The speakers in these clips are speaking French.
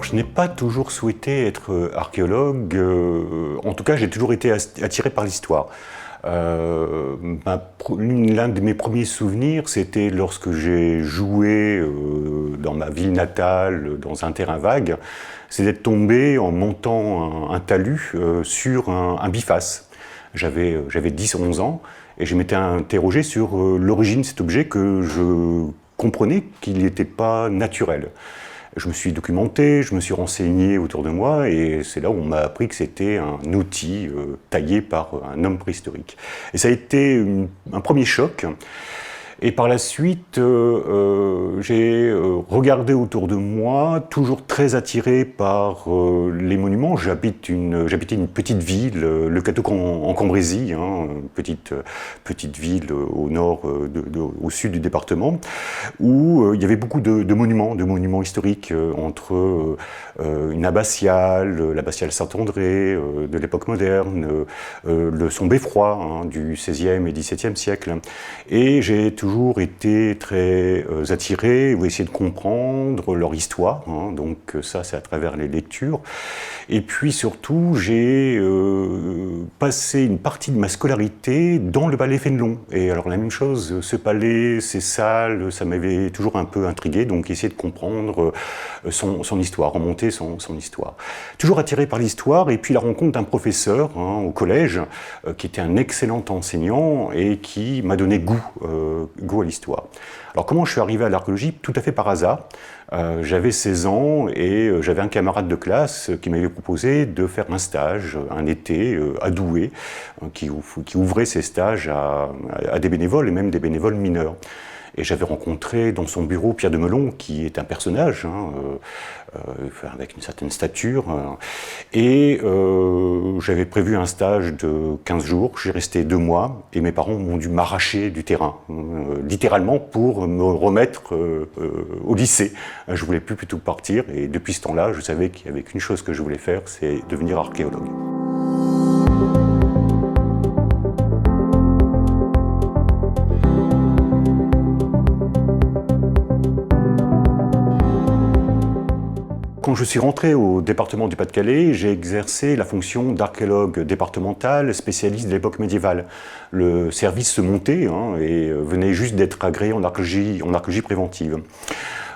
Alors, je n'ai pas toujours souhaité être archéologue. En tout cas, j'ai toujours été attiré par l'histoire. L'un de mes premiers souvenirs, c'était lorsque j'ai joué dans ma ville natale, dans un terrain vague, c'est d'être tombé en montant un talus sur un biface. J'avais 10-11 ans et je m'étais interrogé sur l'origine de cet objet que je comprenais qu'il n'était pas naturel. Je me suis documenté, je me suis renseigné autour de moi et c'est là où on m'a appris que c'était un outil taillé par un homme préhistorique. Et ça a été un premier choc. Et par la suite, j'ai regardé autour de moi, toujours très attiré par les monuments. J'habitais une petite ville, Le Cateau en Cambrésis, une petite ville au nord, au sud du département, où il y avait beaucoup de monuments historiques, entre une abbatiale, l'abbatiale Saint-André de l'époque moderne, son beffroi du XVIe et XVIIe siècle. Et j'ai toujours été très attiré ou essayé de comprendre leur histoire, donc ça c'est à travers les lectures. Et puis surtout j'ai passé une partie de ma scolarité dans le palais Fénelon. Et alors la même chose, ce palais, ces salles, ça m'avait toujours un peu intrigué, donc essayer de comprendre son histoire, remonter son histoire. Toujours attiré par l'histoire, et puis la rencontre d'un professeur au collège, qui était un excellent enseignant et qui m'a donné goût à l'histoire. Alors comment je suis arrivé à l'archéologie? Tout à fait par hasard. J'avais 16 ans et j'avais un camarade de classe qui m'avait proposé de faire un stage, un été, à Douai, qui ouvrait ses stages à des bénévoles et même des bénévoles mineurs. Et j'avais rencontré dans son bureau Pierre de Melon, qui est un personnage, avec une certaine stature. Et j'avais prévu un stage de 15 jours, j'ai resté 2 mois, et mes parents m'ont dû m'arracher du terrain, littéralement pour me remettre au lycée. Je voulais plus plutôt partir, et depuis ce temps-là, je savais qu'il y avait qu'une chose que je voulais faire, c'est devenir archéologue. Quand je suis rentré au département du Pas-de-Calais, j'ai exercé la fonction d'archéologue départemental spécialiste de l'époque médiévale. Le service se montait et venait juste d'être agréé en archéologie préventive.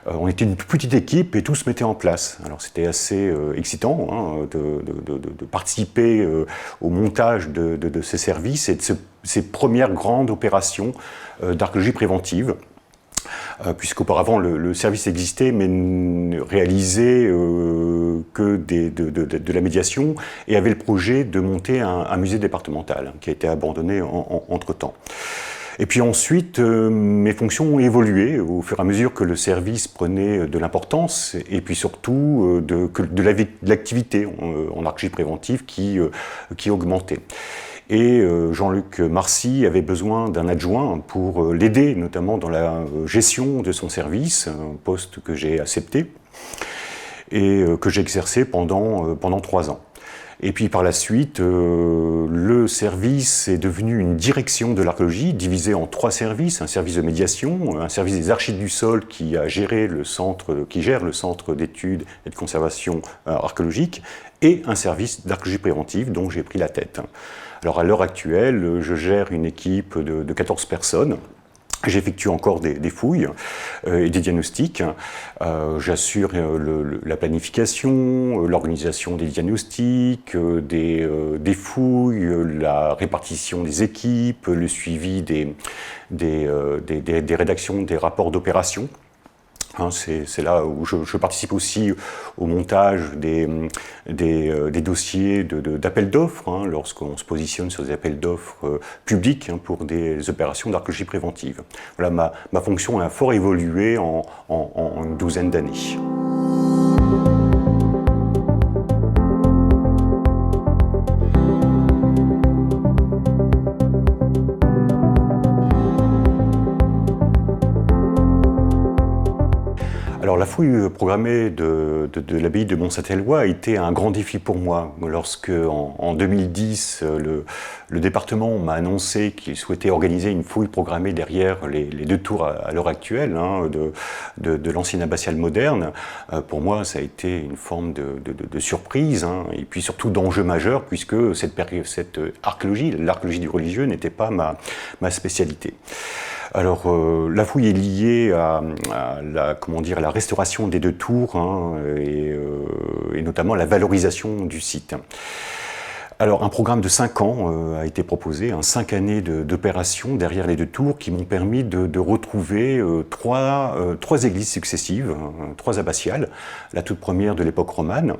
On était une petite équipe et tout se mettait en place. Alors c'était assez excitant de participer au montage de ces services et de ces premières grandes opérations d'archéologie préventive. Puisqu'auparavant le service existait mais ne réalisait que de la médiation et avait le projet de monter un musée départemental qui a été abandonné entre-temps. Et puis ensuite, mes fonctions ont évolué au fur et à mesure que le service prenait de l'importance et puis surtout de l'activité en archéologie préventive qui augmentait. Et Jean-Luc Marcy avait besoin d'un adjoint pour l'aider, notamment dans la gestion de son service, un poste que j'ai accepté et que j'ai exercé pendant 3 ans. Et puis par la suite, le service est devenu une direction de l'archéologie, divisée en 3 services, un service de médiation, un service des archives du sol qui gère le centre d'études et de conservation archéologique, et un service d'archéologie préventive dont j'ai pris la tête. Alors à l'heure actuelle, je gère une équipe de 14 personnes. J'effectue encore des fouilles et des diagnostics. J'assure la planification, l'organisation des diagnostics, des fouilles, la répartition des équipes, le suivi des rédactions des rapports d'opération. C'est là où je participe aussi au montage des dossiers d'appels d'offres, lorsqu'on se positionne sur des appels d'offres publics pour des opérations d'archéologie préventive. Voilà, ma fonction a fort évolué en une douzaine d'années. Alors Alors la fouille programmée de l'abbaye de Mont-Saint-Éloi a été un grand défi pour moi. Lorsque en 2010, le département m'a annoncé qu'il souhaitait organiser une fouille programmée derrière les deux tours à l'heure actuelle de l'ancienne abbatiale moderne, pour moi ça a été une forme de surprise, et puis surtout d'enjeu majeur, puisque cette archéologie, l'archéologie du religieux, n'était pas ma spécialité. Alors, la fouille est liée à la restauration des deux tours, et notamment la valorisation du site. Alors, un programme de 5 ans a été proposé, 5 années d'opération derrière les deux tours qui m'ont permis de retrouver trois églises successives, 3 abbatiales. La toute première de l'époque romane,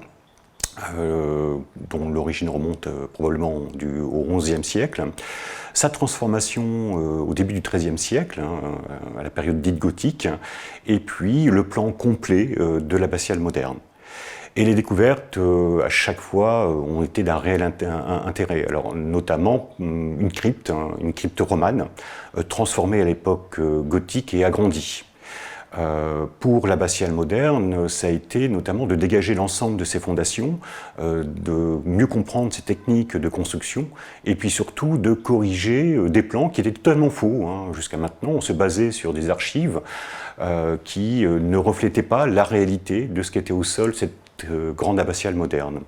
dont l'origine remonte probablement au XIe siècle. Sa transformation au début du XIIIe siècle, à la période dite gothique, et puis le plan complet de l'abbatiale moderne. Et les découvertes, à chaque fois, ont été d'un réel intérêt. Alors, notamment une crypte romane, transformée à l'époque gothique et agrandie. Pour l'abbatiale moderne, ça a été notamment de dégager l'ensemble de ses fondations, de mieux comprendre ses techniques de construction, et puis surtout de corriger des plans qui étaient totalement faux. Jusqu'à maintenant, on se basait sur des archives qui ne reflétaient pas la réalité de ce qu'était au sol cette grande abbatiale moderne.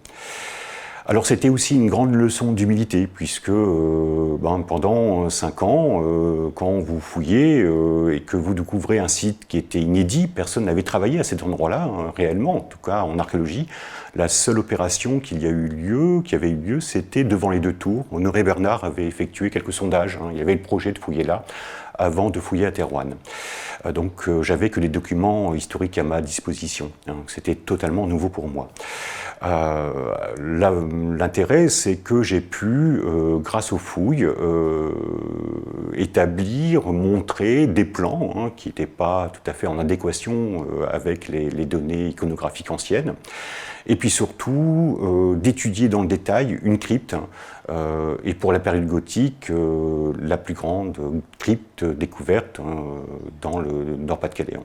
Alors c'était aussi une grande leçon d'humilité, puisque pendant 5 ans, quand vous fouillez et que vous découvrez un site qui était inédit, personne n'avait travaillé à cet endroit-là, réellement, en tout cas en archéologie. La seule opération qui avait eu lieu, c'était devant les deux tours. Honoré Bernard avait effectué quelques sondages, il y avait le projet de fouiller là, avant de fouiller à Thérouanne. Donc j'avais que les documents historiques à ma disposition. C'était totalement nouveau pour moi. L'intérêt, c'est que j'ai pu, grâce aux fouilles, établir, montrer des plans qui n'étaient pas tout à fait en adéquation avec les données iconographiques anciennes. Et puis surtout, d'étudier dans le détail une crypte, et pour la période gothique, la plus grande crypte découverte dans le Nord-Pas-de-Calais.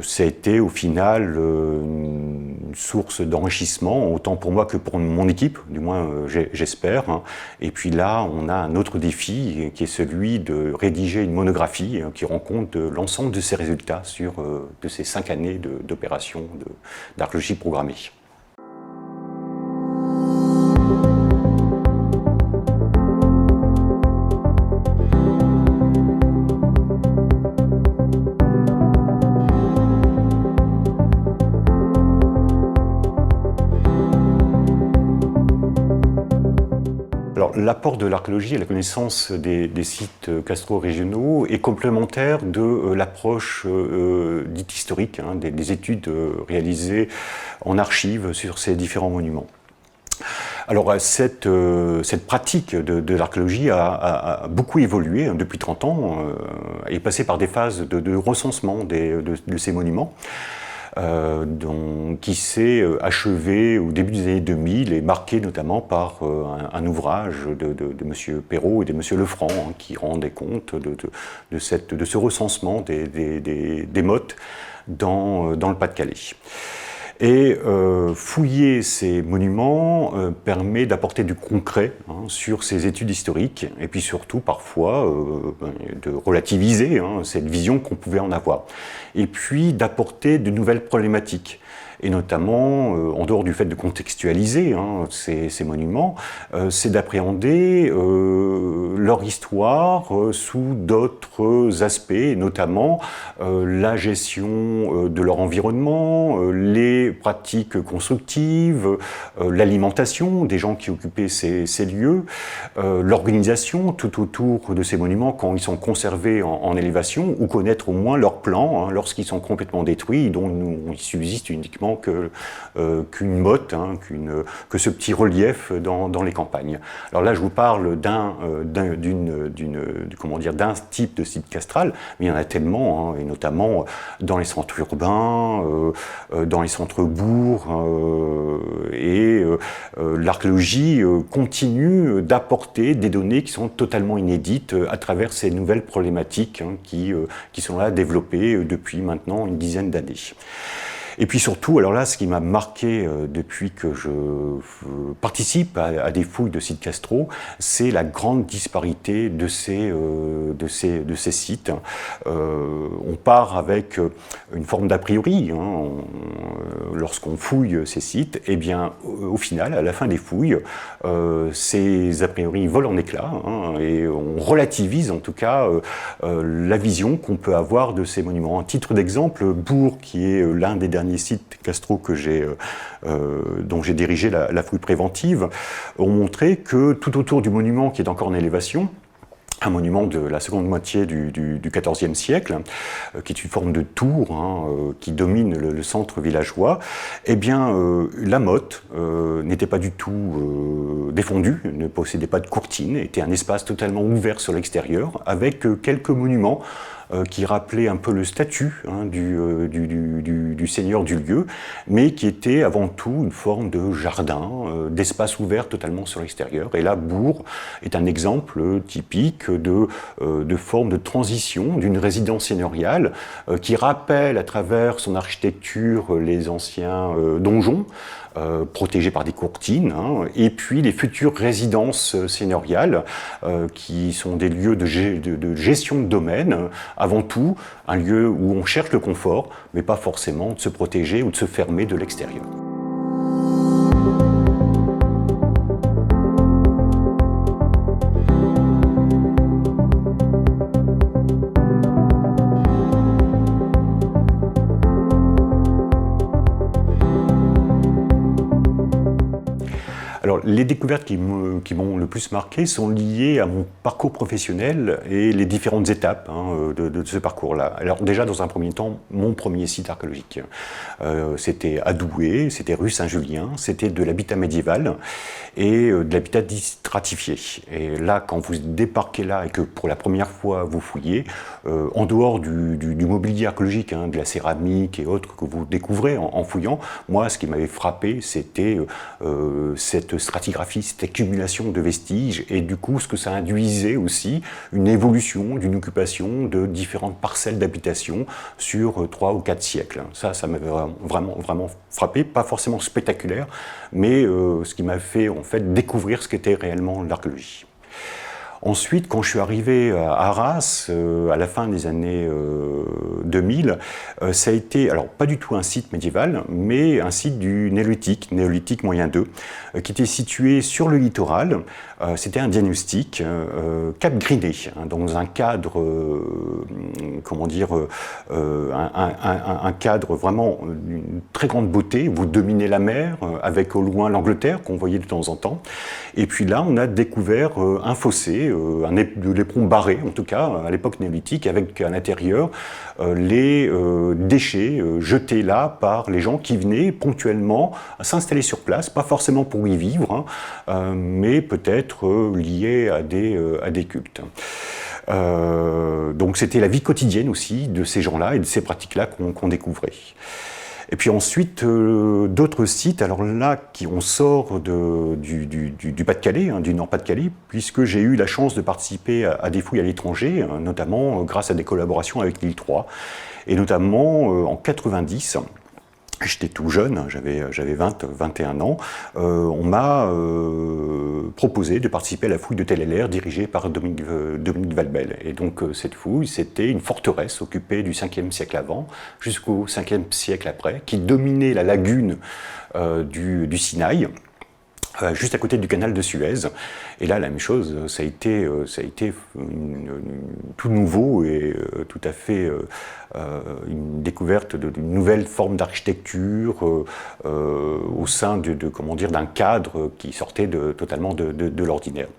Ça a été au final une source d'enrichissement, autant pour moi que pour mon équipe, du moins j'espère. Et puis là, on a un autre défi qui est celui de rédiger une monographie qui rend compte de l'ensemble de ces résultats de ces 5 années d'opérations d'archéologie programmée. L'apport de l'archéologie à la connaissance des sites castro-régionaux est complémentaire de l'approche dite historique, des études réalisées en archives sur ces différents monuments. Alors cette pratique de l'archéologie a beaucoup évolué depuis 30 ans, est passée par des phases de recensement de ces monuments. Qui s'est achevé au début des années 2000 et marqué notamment par un ouvrage de M. Perrault et de M. Lefranc qui rendaient compte de ce recensement des mottes dans le Pas-de-Calais. Et fouiller ces monuments permet d'apporter du concret sur ces études historiques et puis surtout parfois de relativiser cette vision qu'on pouvait en avoir. Et puis d'apporter de nouvelles problématiques. Et notamment, en dehors du fait de contextualiser ces monuments, c'est d'appréhender leur histoire sous d'autres aspects, notamment la gestion de leur environnement, les pratiques constructives, l'alimentation des gens qui occupaient ces lieux, l'organisation tout autour de ces monuments quand ils sont conservés en élévation, ou connaître au moins leurs plans lorsqu'ils sont complètement détruits, dont il subsiste uniquement finalement qu'une motte, hein, que ce petit relief dans les campagnes. Alors là, je vous parle d'un type de site castral, mais il y en a tellement, hein, et notamment dans les centres urbains, dans les centres-bourgs, et l'archéologie continue d'apporter des données qui sont totalement inédites à travers ces nouvelles problématiques, hein, qui sont là développées depuis maintenant une dizaine d'années. Et puis surtout, alors là, ce qui m'a marqué depuis que je participe à des fouilles de sites castraux, c'est la grande disparité de ces sites. On part avec une forme d'a priori, hein, lorsqu'on fouille ces sites, et bien au final, à la fin des fouilles, ces a priori volent en éclats, hein, et on relativise en tout cas la vision qu'on peut avoir de ces monuments. À titre d'exemple, Bourg, qui est l'un des derniers sites castraux dont j'ai dirigé la fouille préventive, ont montré que tout autour du monument qui est encore en élévation, un monument de la seconde moitié du XIVe siècle, qui est une forme de tour, hein, qui domine le centre villageois, eh bien, la motte n'était pas du tout défendue, ne possédait pas de courtine, était un espace totalement ouvert sur l'extérieur, avec quelques monuments qui rappelait un peu le statut, hein, du seigneur du lieu, mais qui était avant tout une forme de jardin, d'espace ouvert totalement sur l'extérieur. Et là, Bourg est un exemple typique de forme de transition d'une résidence seigneuriale qui rappelle à travers son architecture les anciens donjons, protégés par des courtines, hein, et puis les futures résidences seigneuriales, qui sont des lieux de gestion de domaine, avant tout un lieu où on cherche le confort, mais pas forcément de se protéger ou de se fermer de l'extérieur. Alors, les découvertes qui m'ont le plus marqué sont liées à mon parcours professionnel et les différentes étapes, hein, de ce parcours-là. Alors déjà, dans un premier temps, mon premier site archéologique. C'était à Douai, c'était rue Saint-Julien, c'était de l'habitat médiéval et de l'habitat stratifié. Et là, quand vous débarquez là et que pour la première fois vous fouillez, en dehors du mobilier archéologique, hein, de la céramique et autres que vous découvrez en fouillant, moi, ce qui m'avait frappé, c'était cette stratigraphie, cette accumulation de vestiges, et du coup, ce que ça induisait aussi, une évolution d'une occupation de différentes parcelles d'habitation sur 3 ou 4 siècles. Ça m'avait vraiment frappé, pas forcément spectaculaire, mais ce qui m'a fait en fait découvrir ce qu'était réellement l'archéologie. Ensuite, quand je suis arrivé à Arras, à la fin des années 2000, ça a été, alors pas du tout un site médiéval, mais un site du néolithique moyen 2, qui était situé sur le littoral. C'était un diagnostic, Cap Griné, hein, dans un cadre, un cadre vraiment d'une très grande beauté. Vous dominez la mer, avec au loin l'Angleterre qu'on voyait de temps en temps. Et puis là, on a découvert un fossé, de l'éperon barré, en tout cas, à l'époque néolithique, avec à l'intérieur les déchets jetés là par les gens qui venaient ponctuellement s'installer sur place, pas forcément pour y vivre, hein, mais peut-être liés à des cultes. Donc c'était la vie quotidienne aussi de ces gens-là et de ces pratiques-là qu'on découvrait. Et puis ensuite, d'autres sites, alors là, on sort du Pas-de-Calais, hein, du Nord-Pas-de-Calais, puisque j'ai eu la chance de participer à des fouilles à l'étranger, notamment grâce à des collaborations avec l'île 3, et notamment en 90. J'étais tout jeune, j'avais 21 ans, on m'a proposé de participer à la fouille de Tel-el-Air dirigée par Dominique Valbel. Et donc cette fouille, c'était une forteresse occupée du 5e siècle avant jusqu'au 5e siècle après, qui dominait la lagune du Sinaï, juste à côté du canal de Suez. Et là, la même chose, ça a été tout nouveau et tout à fait une découverte d'une nouvelle forme d'architecture au sein d'un cadre qui sortait totalement de l'ordinaire.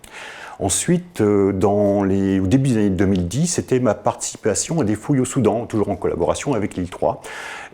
Ensuite, au début des années 2010, c'était ma participation à des fouilles au Soudan, toujours en collaboration avec l'île 3,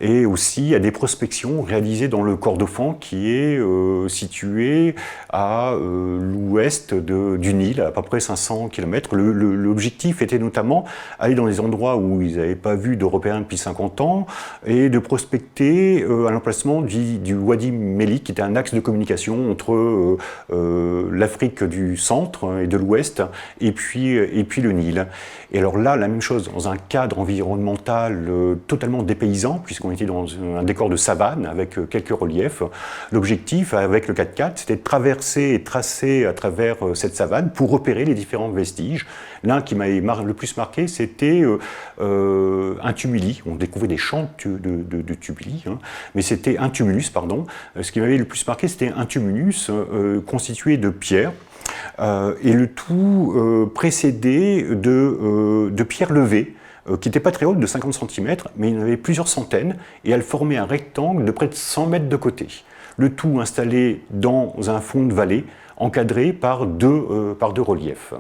et aussi à des prospections réalisées dans le Kordofan, qui est situé à l'ouest du Nil, à peu près 500 km. L'objectif était notamment aller dans les endroits où ils n'avaient pas vu d'Européens depuis 50 ans et de prospecter à l'emplacement du Wadi Melik, qui était un axe de communication entre l'Afrique du centre et de l'ouest et puis le Nil. Et alors là, la même chose, dans un cadre environnemental totalement dépaysant, puisqu'on était dans un décor de savane avec quelques reliefs. L'objectif, avec le 4x4, c'était de traverser et tracer à travers cette savane pour repérer les différents vestiges. L'un qui m'avait le plus marqué, c'était un tumuli. On découvrait des champs de tumuli, hein, mais c'était un tumulus, pardon. Ce qui m'avait le plus marqué, c'était un tumulus constitué de pierres. Et le tout précédé de pierres levées, qui n'étaient pas très hautes, de 50 cm, mais il y en avait plusieurs centaines, et elles formaient un rectangle de près de 100 mètres de côté. Le tout installé dans un fond de vallée, encadré par deux reliefs.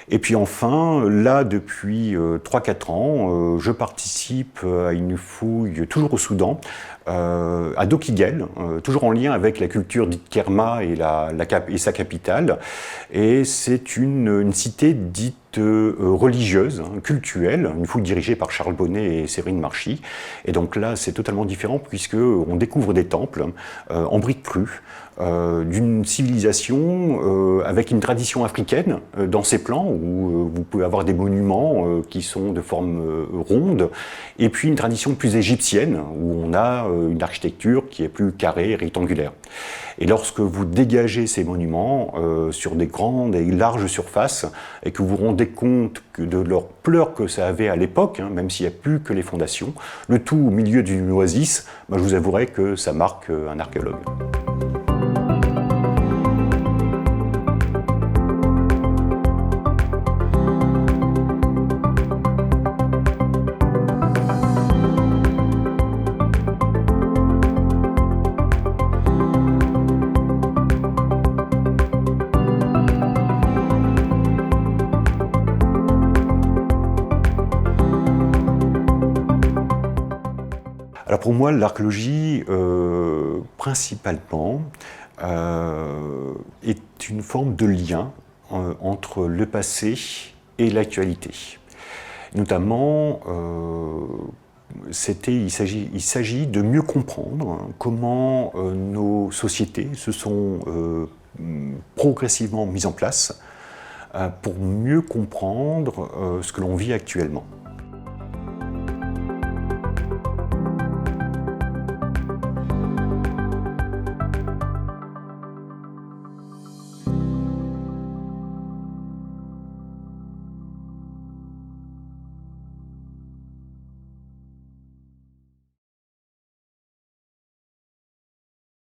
Et puis enfin, là, depuis 3-4 ans, je participe à une fouille, toujours au Soudan, à Dokigel, toujours en lien avec la culture dite Kerma et sa capitale. Et c'est une cité dite religieuse, hein, cultuelle, une fouille dirigée par Charles Bonnet et Séverine Marchy. Et donc là, c'est totalement différent puisqu'on découvre des temples en briques crues, d'une civilisation avec une tradition africaine dans ses plans, où vous pouvez avoir des monuments qui sont de forme ronde, et puis une tradition plus égyptienne, où on a une architecture qui est plus carrée et rectangulaire. Et lorsque vous dégagez ces monuments sur des grandes et larges surfaces, et que vous vous rendez compte de l'ampleur que ça avait à l'époque, hein, même s'il n'y a plus que les fondations, le tout au milieu d'une oasis, je vous avouerai que ça marque un archéologue. Alors pour moi, l'archéologie, principalement, est une forme de lien entre le passé et l'actualité. Notamment, il s'agit de mieux comprendre comment nos sociétés se sont progressivement mises en place pour mieux comprendre ce que l'on vit actuellement.